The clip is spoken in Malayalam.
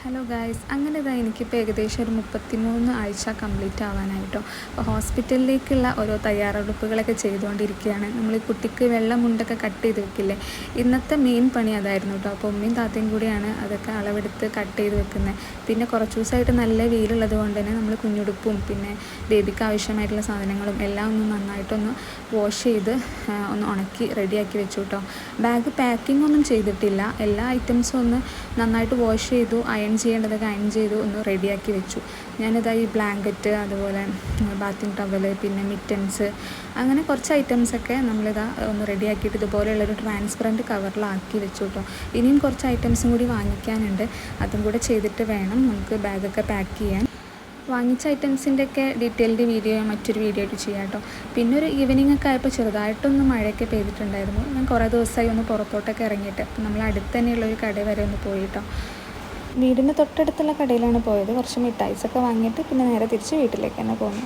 ഹലോ ഗായ്സ്, അങ്ങനെ ഇതാ എനിക്കിപ്പോൾ ഏകദേശം ഒരു 33 ആഴ്ച കംപ്ലീറ്റ് ആവാനായിട്ടോ. അപ്പോൾ ഹോസ്പിറ്റലിലേക്കുള്ള ഓരോ തയ്യാറെടുപ്പുകളൊക്കെ ചെയ്തുകൊണ്ടിരിക്കുകയാണ്. നമ്മൾ ഈ കുട്ടിക്ക് വെള്ളം മുണ്ടൊക്കെ കട്ട് ചെയ്ത് വെക്കില്ലേ, ഇന്നത്തെ മെയിൻ പണി അതായിരുന്നു കേട്ടോ. അപ്പോൾ ഉമ്മയും താത്തയും കൂടിയാണ് അതൊക്കെ അളവെടുത്ത് കട്ട് ചെയ്ത് വെക്കുന്നത്. പിന്നെ കുറച്ച് ദിവസമായിട്ട് നല്ല വെയിലുള്ളത് കൊണ്ട് തന്നെ നമ്മൾ കുഞ്ഞുടുപ്പും പിന്നെ ബേബിക്ക് ആവശ്യമായിട്ടുള്ള സാധനങ്ങളും എല്ലാം ഒന്ന് നന്നായിട്ടൊന്ന് വാഷ് ചെയ്ത് ഒന്ന് ഉണക്കി റെഡിയാക്കി വെച്ചു കേട്ടോ. ബാഗ് പാക്കിംഗ് ഒന്നും ചെയ്തിട്ടില്ല, എല്ലാ ഐറ്റംസും ഒന്ന് നന്നായിട്ട് വാഷ് ചെയ്തു, അയൺ ചെയ്യേണ്ടതൊക്കെ അയൺ ചെയ്തു ഒന്ന് റെഡിയാക്കി വെച്ചു. ഞാനിതാ ഈ ബ്ലാങ്കറ്റ്, അതുപോലെ ബാത്തിങ് ടവല്, പിന്നെ മിറ്റൻസ്, അങ്ങനെ കുറച്ച് ഐറ്റംസൊക്കെ നമ്മളിതാ ഒന്ന് റെഡിയാക്കിയിട്ട് ഇതുപോലെയുള്ളൊരു ട്രാൻസ്പെറൻറ്റ് കവറിലാക്കി വെച്ചു കേട്ടോ. ഇനിയും കുറച്ച് ഐറ്റംസും കൂടി വാങ്ങിക്കാനുണ്ട്, അതും കൂടെ ചെയ്തിട്ട് വേണം നമുക്ക് ബാഗൊക്കെ പാക്ക് ചെയ്യാൻ. വാങ്ങിച്ച ഐറ്റംസിൻ്റെയൊക്കെ ഡീറ്റെയിൽഡ് വീഡിയോ മറ്റൊരു വീഡിയോ ആയിട്ട് ചെയ്യാം കേട്ടോ. പിന്നെ ഒരു ഈവനിങ് ഒക്കെ ആയപ്പോൾ ചെറുതായിട്ടൊന്ന് മഴയൊക്കെ പെയ്തിട്ടുണ്ടായിരുന്നു. ഞാൻ കുറേ ദിവസമായി ഒന്ന് പുറത്തോട്ടൊക്കെ ഇറങ്ങിയിട്ട്, അപ്പോൾ നമ്മൾ അടുത്ത് തന്നെയുള്ളൊരു കട വരെ ഒന്ന് പോയി കേട്ടോ. വീടിൻ്റെ തൊട്ടടുത്തുള്ള കടയിലാണ് പോയത്. കുറച്ച് മിഠായിസൊക്കെ വാങ്ങിയിട്ട് പിന്നെ നേരെ തിരിച്ച് വീട്ടിലേക്ക് തന്നെ പോന്നു.